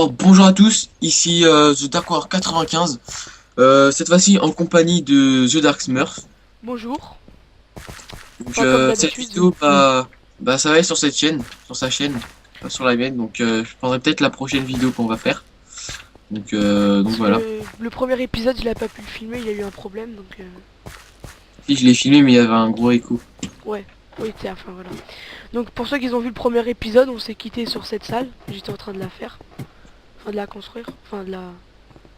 Alors bonjour à tous, ici The Dark War 95, cette fois-ci en compagnie de The Dark Smurf. Bonjour. Donc Enfin, comme cette d'habitude. vidéo, ça va être sur cette chaîne, sur sa chaîne, pas sur la mienne. Donc je prendrai peut-être la prochaine vidéo qu'on va faire. Donc Parce voilà. que le premier épisode, il a pas pu le filmer, il y a eu un problème, donc Si je l'ai filmé, mais il y avait un gros écho. ouais. Oui, c'est enfin voilà. Donc pour ceux qui ont vu le premier épisode, on s'est quitté sur cette salle. J'étais en train de la faire, enfin de la construire, enfin de la,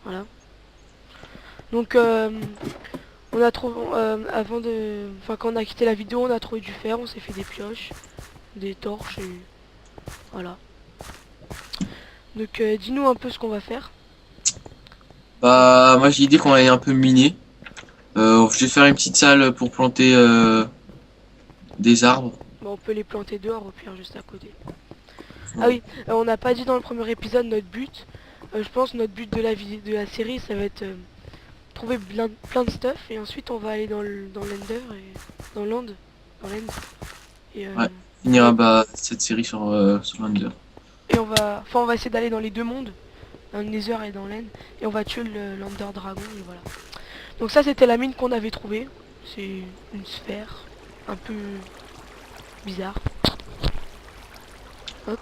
voilà. Donc on a trouvé, avant de, enfin quand on a quitté la vidéo, on a trouvé du fer, on s'est fait des pioches, des torches, et voilà. Donc dis-nous un peu ce qu'on va faire. Bah moi j'ai l'idée qu'on allait un peu miner. Je vais faire une petite salle pour planter des arbres. Bon, on peut les planter dehors au pire, juste à côté. Ah oui, on n'a pas dit dans le premier épisode notre but. Je pense que notre but de de la série, ça va être trouver plein de stuff et ensuite on va aller dans l'Ender et dans l'End, dans l'End et, Ouais, finira bah cette série sur l'Under. on va essayer d'aller dans les deux mondes, dans le Nether et dans l'End et on va tuer l'Ender Dragon et voilà. Donc ça c'était la mine qu'on avait trouvée. C'est une sphère un peu bizarre. Hop.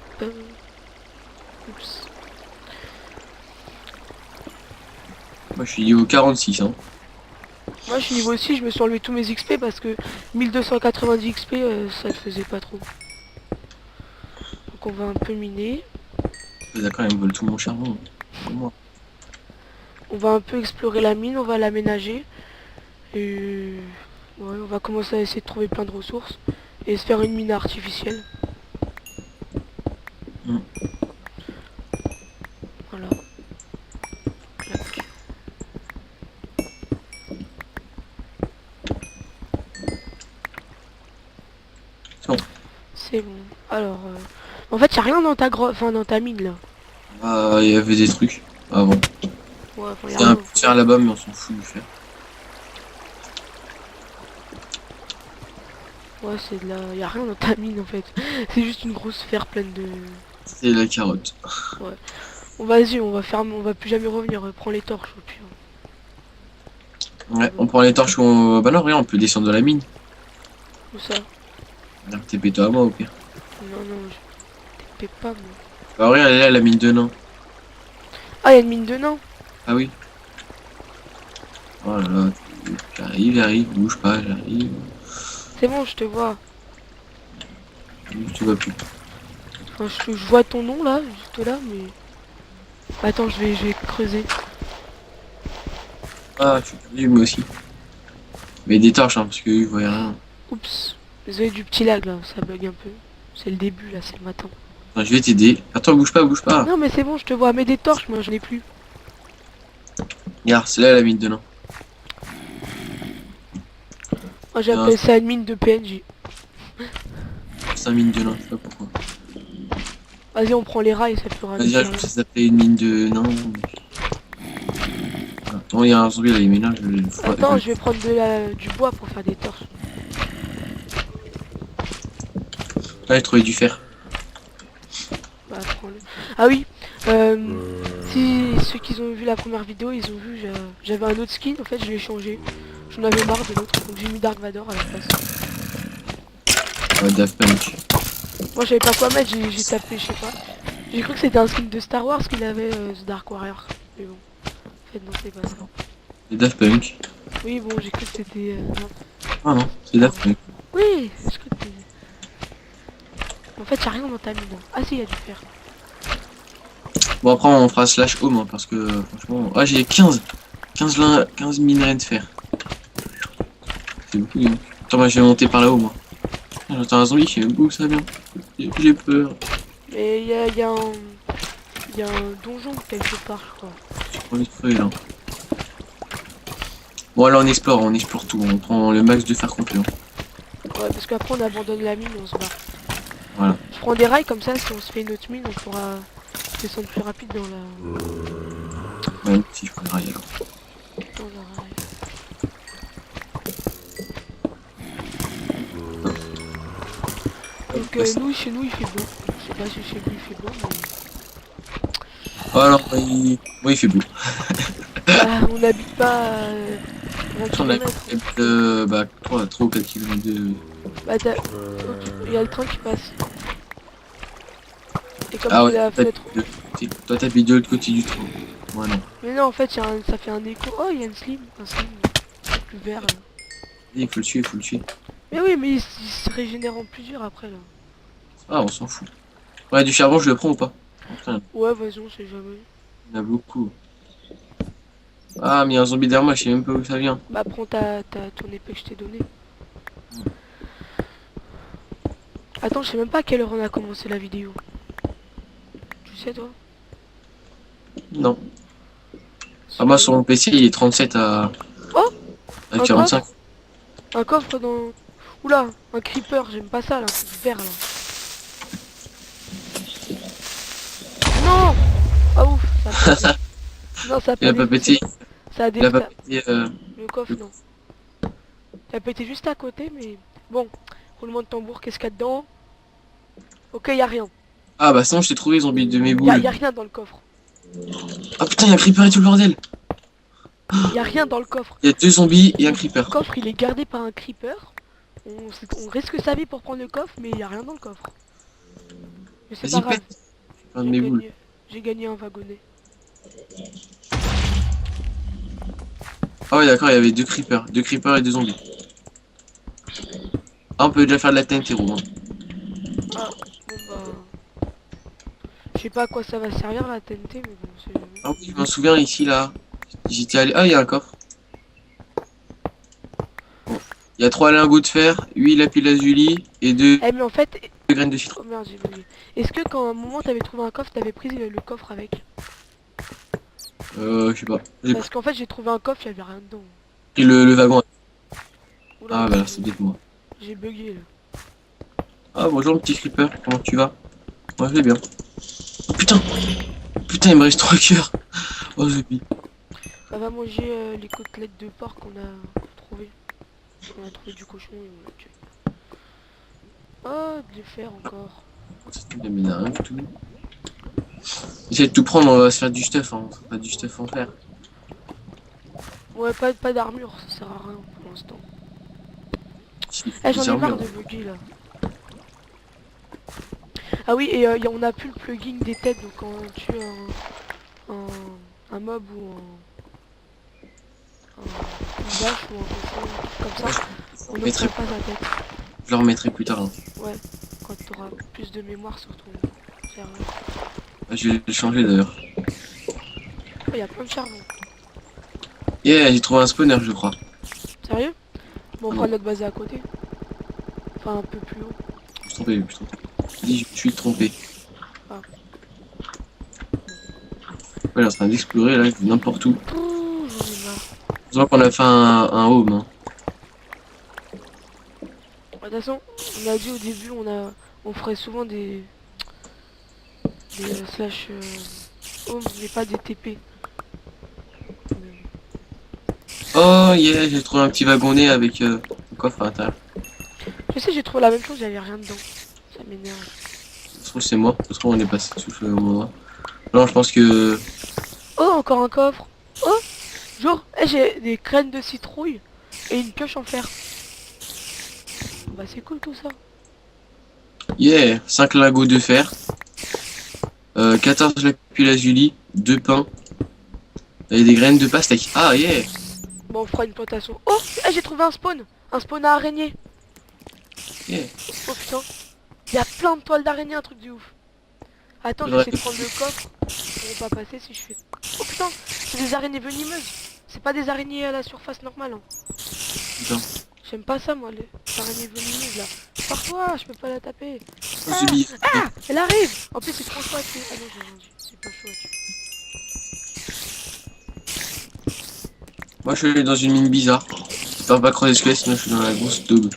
Oups. Moi je suis niveau 46 hein. Moi je suis niveau 6, je me suis enlevé tous mes XP parce que 1290 XP ça ne faisait pas trop. Donc on va un peu miner. D'accord, ils me volent tout mon charbon. Pour moi. On va un peu explorer la mine, on va l'aménager. Et ouais, on va commencer à essayer de trouver plein de ressources. Et se faire une mine artificielle. Mm. Voilà. Clac. Bon. C'est bon. Alors, en fait, y a rien dans dans ta mine là. Il y avait des trucs avant. Ouais, enfin, y a Il y a un rien. peu de fer là-bas, mais on s'en fout du fer. Ouais, y a rien dans ta mine en fait. C'est juste une grosse sphère pleine de. C'est la carotte. Ouais. Bon, vas-y, on va plus jamais revenir. Prends les torches au pire. Ouais, on prend les torches. Bah non, rien, on peut descendre de la mine. Où ça? TP-toi à moi au pire. Non, non, je t'ai pas moi. Bah rien, elle est là, la mine de nain. Ah, y a une mine de nains. Ah oui. Oh là là, j'arrive, bouge pas, j'arrive. C'est bon, je te vois. Tu vois plus. Enfin, je vois ton nom là, juste là, mais. Attends, je vais creuser. Ah, je suis perdu moi aussi. Mais des torches, hein, parce que je voyais rien. Oups. Désolé du petit lag là, ça bug un peu. C'est le début là, c'est le matin. Enfin, je vais t'aider. Attends, bouge pas, bouge pas. Non, mais c'est bon, je te vois. Mais des torches, moi, j'en ai plus. Regarde, c'est là la mine de nain. Moi, j'appelle ça une mine de PNJ. C'est une mine de nain, je sais pas pourquoi. Vas-y, on prend les rails, ça fera Vas-y, je pense que ça s'appelait une mine de nain. Attends, il y a un zombie là, il ménage. Attends, je vais prendre du bois pour faire des torches. Ah, j'ai trouvé du fer. Bah, prends-le. Ah oui, si ceux qui ont vu la première vidéo, ils ont vu, j'avais un autre skin, en fait, je l'ai changé. J'en avais marre de l'autre, donc j'ai mis Dark Vador à la place. Ouais, Daft Punk. Moi, je savais pas quoi mettre, j'ai tapé, je sais pas. J'ai cru que c'était un skin de Star Wars qu'il avait, The Dark Warrior. Mais bon, en fait, non, c'est pas ça. C'est Daft Punk. Oui, bon, j'ai cru que c'était... non. Ah non, c'est Daft Punk. Oui, j'ai cru que c'était... En fait, y'a rien dans ta mine. Ah si, y'a du fer. Bon, après, on fera slash home, hein, parce que franchement. Ah, j'ai 15 minerais de fer. C'est beaucoup, hein. Attends, moi, je vais monter par là-haut, moi. Ah, j'entends un zombie, je sais même pas où ça vient. J'ai peur. Mais y a un donjon quelque part, je crois. J'ai trop envie de crever, là. Bon, là, on explore tout. On prend le max de fer complet. Hein. Ouais, parce qu'après on abandonne la mine et on se barre. Voilà. Je prends des rails comme ça, si on se fait une autre mine, on pourra descendre plus rapide dans la... Ouais, si je prends le rail, alors. dans la rail. Donc nous, chez nous, il fait beau. Je sais pas si chez vous il fait beau, mais... Oh, alors, il fait beau. Bah, on n'habite pas à 20 On a km. bah, 3 ou 4 km de... Bah, il y a le train qui passe. Et comme Ah j'ai ouais, la fenêtre. toi t'habites de l'autre côté du train. Moi non. Mais non, en fait, ça fait un écho. Oh, il y a une slim. Un slim. Plus vert là. Il faut le tuer, il faut le tuer. Mais oui, mais il se régénère en plusieurs après là. Ah, on s'en fout. Ouais, du charbon, je le prends ou pas? Enfin, Ouais, vas-y, on sait jamais. il y en a beaucoup. Ah, mais il y a un zombie derrière moi, je sais même pas où ça vient. Bah, prends ton épée que je t'ai donnée. Attends, je sais même pas à quelle heure on a commencé la vidéo. Tu sais, toi? Non. Ah, moi, sur mon PC, il est 37 Oh, à un 45. coffre. Un coffre dans... Oula, un creeper, j'aime pas ça là, c'est du vert là. Non. Ah ouf, ça a pété. Non, ça a Il a pas pété. Ça a Il a pas défait. pété. Le coffre, non. Ça a pété juste à côté, mais... Bon, roulement de tambour, qu'est-ce qu'il y a dedans? Ok, y a rien. Ah, bah sinon, je t'ai trouvé, zombie de mes Y boules. a rien dans le coffre. Ah putain, il y a un creeper et tout le bordel. Y a rien dans le coffre. Il y a 2 zombies et un Le creeper. coffre, il est gardé par un creeper. On risque sa vie pour prendre le coffre, mais y a rien dans le coffre. Mais c'est pas Vas-y, grave. pète. Un de mes boules. J'ai gagné un wagonnet. Ah ouais, d'accord, il y avait 2 creepers. 2 creepers et 2 zombies. Ah, on peut déjà faire de la TNT, Romain. Ah, bon bah... Je sais pas à quoi ça va servir la TNT, mais bon, c'est... Ah oui, je m'en souviens ici, là. J'étais allé... Ah, il y a un coffre. Bon. Il y a 3 lingots de fer, 8 lapis lazuli et 2 Eh mais en fait... graines de citron. Oh merde, j'ai oublié. Est-ce que quand à un moment t'avais trouvé un coffre, t'avais pris le coffre avec? Je sais pas. J'ai Parce qu'en fait j'ai trouvé un coffre, il y avait rien dedans. pris le wagon. Oula, Ah, bah, c'est peut-être moi. j'ai bugué là. Ah, bonjour, le petit creeper. Comment tu vas? Moi, je vais bien. Oh, putain! Putain, il me reste 3 cœurs. Oh, zombie. On va manger les côtelettes de porc qu'on a trouvé. On a trouvé du cochon et on l'a tué. Oh, du fer encore. Mais il y a rien du tout. J'essaie de tout prendre, on va se faire du stuff, hein. Pas du stuff en fer. Ouais, pas d'armure, ça sert à rien pour l'instant. Si, Eh, j'en ai marre armures. de bugger là. Ah oui, et on a plus le plugin des têtes, donc quand on tue un mob ou une vache ou un cochon, un truc comme ça, on ne mettrai- pas sa tête. Je le remettrai plus tard. Hein. Ouais, quand tu auras plus de mémoire sur ton serveur. Je vais le changer d'ailleurs. Oh, il y a plein de charbon. Yeah, j'ai trouvé un spawner, je crois. Sérieux? Bon, on fera Non. notre base à côté. Enfin, un peu plus haut. Je suis trompé, je suis trompé. Je dis, je suis trompé. Ah. Ouais, il est en train d'explorer là, n'importe où. Pouh, j'en ai marre. Heureusement qu'on a fait un home. Hein. De toute façon, on a dit au début, on ferait souvent des slash home, mais pas des TP. Oh yeah, j'ai trouvé un petit wagonnet avec un coffre à l'intérieur. Je sais, j'ai trouvé la même chose, il y avait rien dedans. Ça m'énerve. Ça se trouve c'est moi, ça se trouve on est passé dessus au moment. Non, je pense que... Oh, encore un coffre. Oh, genre, j'ai des graines de citrouille et une pioche en fer. Bah c'est cool tout ça. Yeah, 5 lingots de fer. 14 lapis lazuli, 2 pains. Et des graines de pastèque. Ah yeah. Bon, on fera une plantation. Oh, j'ai trouvé un spawn. Un spawn à araignée. Yeah. Oh putain. Il y a plein de toiles d'araignée, un truc de ouf. Attends, je vais Ouais. essayer de prendre le coffre. Ils vont pas passer si je fais... Oh putain, c'est des araignées venimeuses. C'est pas des araignées à la surface normale. Hein. Putain. J'aime pas ça moi, les araignées venimeuses là. Pars-toi, je peux pas la taper. Oh, zombie. Ah, elle arrive. En plus c'est trop chaud à tuer. Ah non, j'ai rien dit. C'est pas chaud à tuer. Moi je suis dans une mine bizarre. J'espère pas creuser ce que sinon je suis dans la grosse daube.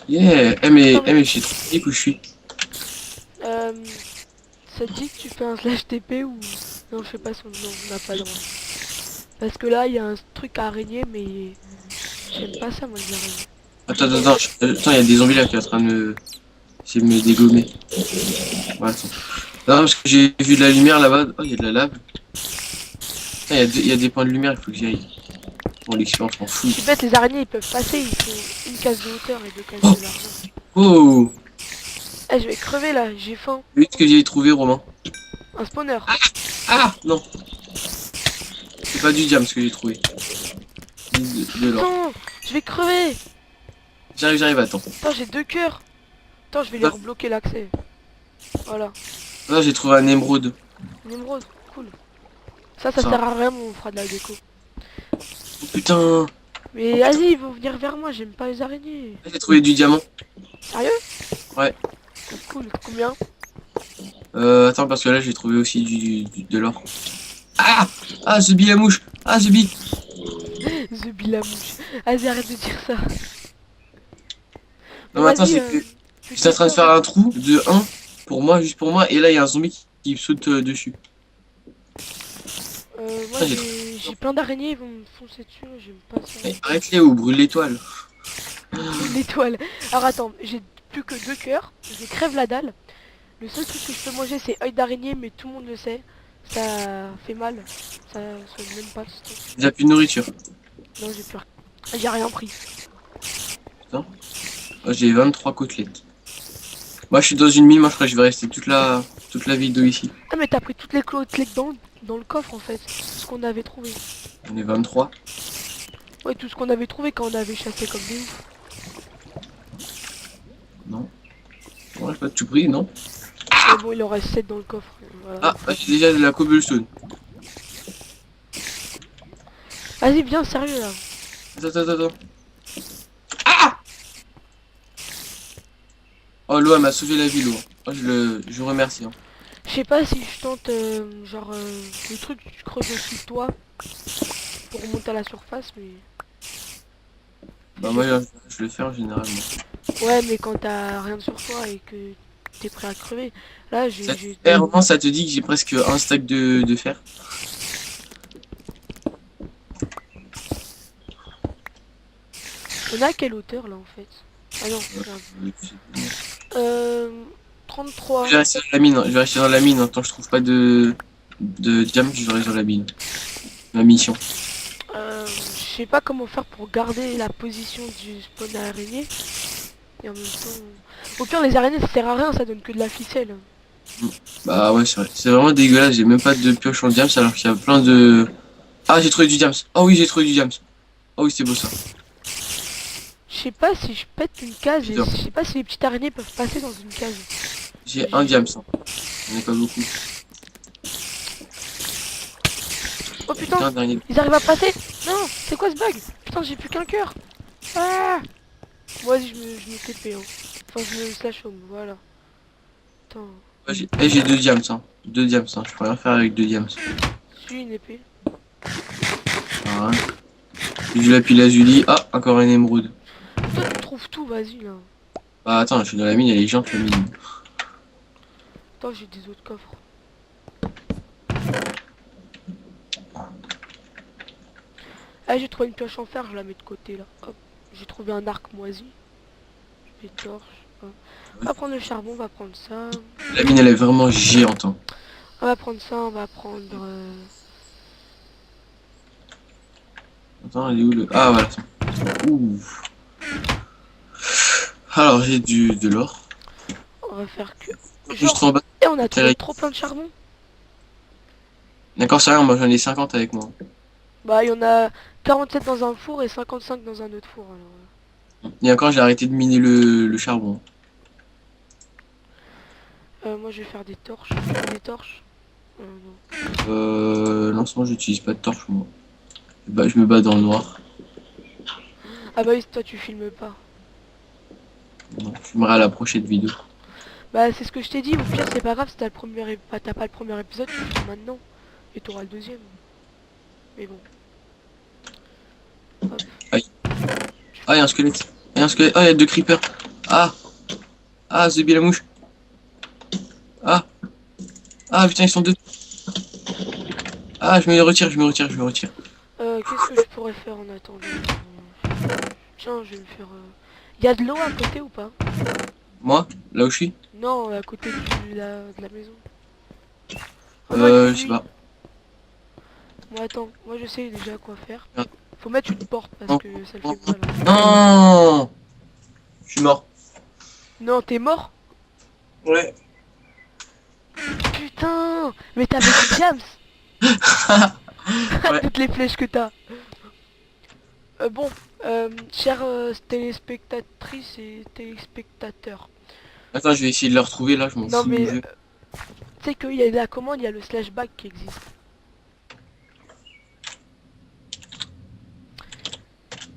Yeah. Mais je suis trop geek où je suis. Ça te dit que tu fais un slash TP ou... Non, je sais pas si on n'a pas le droit. Parce que là, il y a un truc à araignée, mais... J'aime pas ça, moi, les araignées. Attends, il y a des zombies là qui sont en train de essayer de me dégommer. Ouais, attends. Non, parce que j'ai vu de la lumière là-bas. Oh, il y a de la lave. Putain, il y a des points de lumière, il faut que j'y aille. Pour l'expérience, on fout. C'est bête, les araignées ils peuvent passer, ils font une case de hauteur et deux cases Oh, de largeur. oh. Eh, je vais crever là, j'ai faim. Vite que j'ai trouvé, Romain. Un spawner. Ah, non. C'est pas du diamant ce que j'ai trouvé. De l'or. Non, je vais crever. J'arrive, attends. Attends, j'ai 2 cœurs. Attends, je vais les rebloquer l'accès. Voilà. Là, j'ai trouvé un émeraude. Une émeraude, cool. Ça Ça. sert à rien, mais on fera de la déco. Oh putain. Mais vas-y, ils vont venir vers moi, j'aime pas les araignées. J'ai trouvé du diamant. Sérieux? Ouais. Cool, combien? Attends, parce que là, j'ai trouvé aussi de l'or. Ah! Ah, Zubi la mouche! Ah, Zubi! The Bill la mouche. Vas-y, arrête de dire ça. Non, Bon, mais attends, vas-y, j'étais en train de faire un trou de 1 pour moi, juste pour moi, et là, il y a un zombie qui saute dessus. moi Ah, j'ai plein d'araignées, ils vont me foncer dessus, j'aime pas ça. Eh, arrête-les ou brûle l'étoile. L'étoile. Alors attends, j'ai plus que 2 cœurs, je crève la dalle. Le seul truc que je peux manger c'est œil d'araignée, mais tout le monde le sait. Ça fait mal, ça soigne même pas ce truc. J'ai plus de nourriture. Non, j'ai plus rien. J'ai rien pris. Oh, j'ai 23 côtelettes. Moi, je suis dans une mine, moi, je crois que je vais rester toute la vidéo ici. Ah mais t'as pris toutes les côtelettes dans le coffre en fait, tout ce qu'on avait trouvé. On est 23. Ouais, tout ce qu'on avait trouvé quand on avait chassé comme des ouf. Non. Ouais, pas de tout pris, non? Mais bon, il en reste 7 dans le coffre. Voilà. Ah, j'ai déjà de la cobblestone. Vas-y, viens, sérieux là. Attends. Ah! Oh, l'eau, elle m'a sauvé la vie, l'eau. Oh, je vous remercie. Hein. Je sais pas si je tente genre le truc que tu creuses au-dessus de toi pour remonter à la surface, mais... Bah, moi, je le fais en généralement. Ouais, mais quand t'as rien sur toi et que t'es prêt à crever, là j'ai... Eh, Romain, ça te dit que j'ai presque un stack de fer? On a à quelle hauteur là en fait? Ah non, regarde. 33. Je vais rester dans la mine, je vais rester dans la mine. Tant que je trouve pas de diamant, je vais rester dans la mine. Ma mission. Je sais pas comment faire pour garder la position du spawn araignée. Et en même temps... Au pire, les araignées ça sert à rien, ça donne que de la ficelle. Bah ouais, c'est vrai. C'est vraiment dégueulasse, j'ai même pas de pioche en diamant alors qu'il y a plein de... Ah, j'ai trouvé du diamant. Oh oui, j'ai trouvé du diamant. Oh oui, c'est beau ça. Je sais pas si je pète une case et Putain. je sais pas si les petites araignées peuvent passer dans une case. J'ai un diamant. J'en ai pas beaucoup. Oh putain, Putain, dernier. ils arrivent à passer. Non, c'est quoi ce bug? Putain, j'ai plus qu'un cœur. Ah, vas-y, je me TP. Hein. Enfin, je me slash home, voilà. Attends, Ouais, j'ai 2 diamants. Hein. 2 diamants. Hein. Je peux rien faire avec 2 diamants. je suis une épée. Voilà. J'ai du lapis lazuli. Ah, encore une émeraude. Toi, tu trouves tout, vas-y là. Bah attends, je suis dans la mine, elle est gentille la mine. Attends, j'ai des autres coffres. Ah, j'ai trouvé une pioche en fer, je la mets de côté là. Hop, j'ai trouvé un arc moisi. Des torches. Hop. On va prendre le charbon, on va prendre ça. La mine elle est vraiment géante. Hein. On va prendre ça, on va prendre... Attends, elle est où le... Ah voilà. Ouh. Alors j'ai de l'or. On va faire que... Juste en bas. Et on a trouvé trop plein de charbon. D'accord, c'est rien, moi j'en ai 50 avec moi. Bah, il y en a 47 dans un four et 55 dans un autre four. Alors. Et encore, j'ai arrêté de miner le charbon. Moi, je vais faire des torches. Des torches. Non. Lancement, j'utilise pas de torche moi. Bah, je me bats dans le noir. Ah bah oui, toi, tu filmes pas. Non, je filmerai à la prochaine vidéo. Bah, c'est ce que je t'ai dit. Au pire, c'est pas grave si t'as t'as pas le premier épisode, tu le filmes maintenant. Et t'auras le deuxième. Mais bon. Hop. Ah, il y a un squelette. Il y a un squelette. Ah, il y a 2 creepers. Ah. Ah, Zubi la mouche. Ah. Ah, putain, ils sont 2. Ah, je me retire. Qu'est-ce que je pourrais faire en attendant? Tiens, je vais me faire... Y a de l'eau à côté ou pas? Moi, là où je suis. Non, à côté de la maison. Oh non, il fait Je sais nuit. pas. Bon, attends, moi je sais déjà quoi faire. Merde. Faut mettre une porte parce Non, que ça le non, fait mal, hein. non. Je suis mort. Non, t'es mort? Ouais. Putain! Mais t'avais du diams! Ouais. Toutes les flèches que t'as. Bon, chères téléspectatrices et téléspectateurs. Attends, je vais essayer de le retrouver là, je m'en Non fous du mais, jeu. tu sais qu'il y a la commande, il y a le slash back qui existe.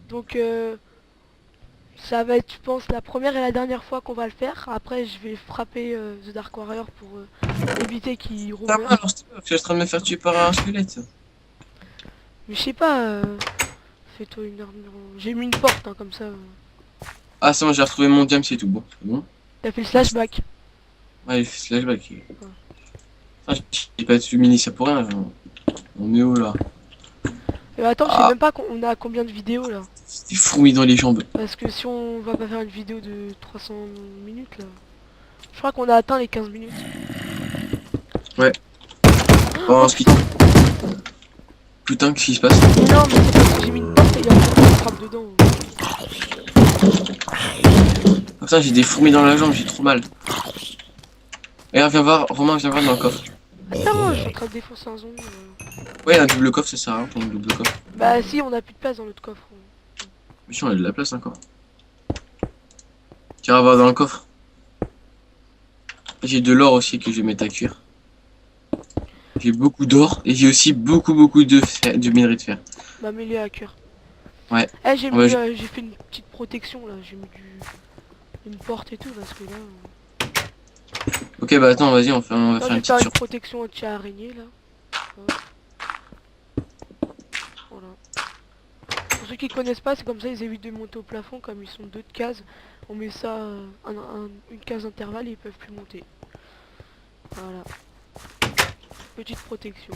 Donc, ça va être, je pense, la première et la dernière fois qu'on va le faire. Après, je vais frapper The Dark Warrior pour éviter qu'il Ça va, remeure. alors c'est pas, parce que je suis en train de me faire tuer par un squelette. Mais je sais pas, fais-toi une armure. J'ai mis une porte, hein, comme ça. Ah, c'est bon, j'ai retrouvé mon diam, c'est tout bon. C'est bon. T'as fait le slash back. Ouais, j'ai fait slashback. Putain, j'ai pas mini ça pour rien. On est où là? Attends, je sais Ah, même pas on a combien de vidéos là. c'est des fourmis dans les jambes. Parce que si on va pas faire une vidéo de 300 minutes là. Je crois qu'on a atteint les 15 minutes. Ouais. Oh Oh, ce qui... putain, Putain, qu'est-ce qui se passe? mais non, mais c'est parce que j'ai mis une porte et il y a un truc qui frappe dedans. Putain, j'ai des fourmis dans la jambe, j'ai trop mal. Et viens voir, Romain, viens voir dans le coffre. Attends, je suis en train de défoncer un zombie. Ouais, un double coffre, ça sert à rien pour un double coffre. Bah si, on a plus de place dans notre coffre. Mais si, on a de la place encore. Tu vas voir dans le coffre. J'ai de l'or aussi que je vais mettre à cuire. J'ai beaucoup d'or et j'ai aussi beaucoup de minerai de fer. Bah mets-les à cœur. Ouais. Eh, j'ai Ouais, mis, j'ai fait une petite protection là. J'ai mis une porte et tout parce que là. Ok, bah attends, vas-y, on va Non, faire je une vais petite faire une surprise. protection anti-araignée là. Voilà. Pour ceux qui connaissent pas, c'est comme ça, ils évitent de monter au plafond. Comme ils sont deux de cases, on met ça une case intervalle et ils peuvent plus monter. Voilà. Petite protection.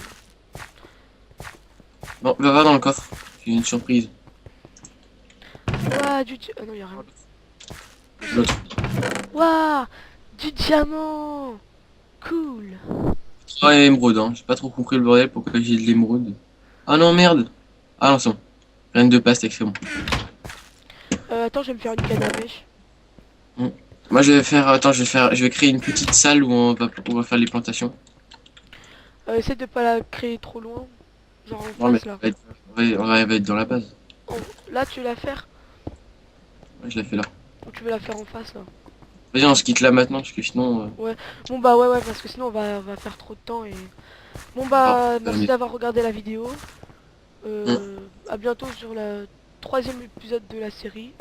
Bon, va voir dans le coffre. J'ai une surprise. Ouah, ah non, y a rien. L'autre. Ouah, du diamant. Cool. Ouais, émeraude, hein. J'ai pas trop compris le bordel pourquoi j'ai de l'émeraude. Ah non, merde. Ah non, c'est bon. Rien de pastèque, c'est bon. Attends, je vais me faire une canne à pêche. Moi, je vais faire. Attends, je vais créer une petite salle où on va faire les plantations. Essaie de pas la créer trop loin. Genre en Non, mais face là. on va être dans la base. Oh, là, tu veux la faire? Ouais, je l'ai fait là. Ou tu veux la faire en face là? Vas-y, on se quitte là maintenant parce que sinon. Bon bah ouais, parce que sinon on va faire trop de temps et... Bon Ah, bah, merci mais- d'avoir regardé la vidéo. Hum, À bientôt sur le troisième épisode de la série.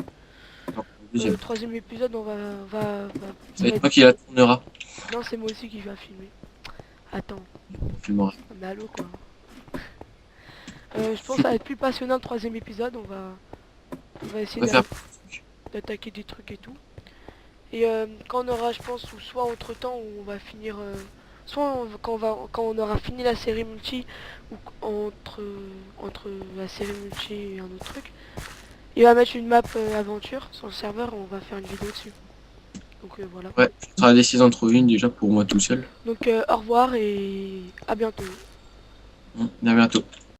non, deuxième. Troisième épisode, Ça va être toi qui la tournera. Non, c'est moi aussi qui va filmer. Attends, On filmera. mais allô quoi. Je pense que ça va être plus passionnant le troisième épisode. On va essayer On va faire. d'attaquer des trucs et tout. Et quand on aura, je pense, ou soit entre temps où on va finir, quand on aura fini la série multi, ou entre la série multi et un autre truc, il va mettre une map aventure sur le serveur et on va faire une vidéo dessus. Donc voilà. Ouais, je serai décidé d'en trouver une déjà pour moi tout seul. Donc au revoir et à bientôt. À bientôt.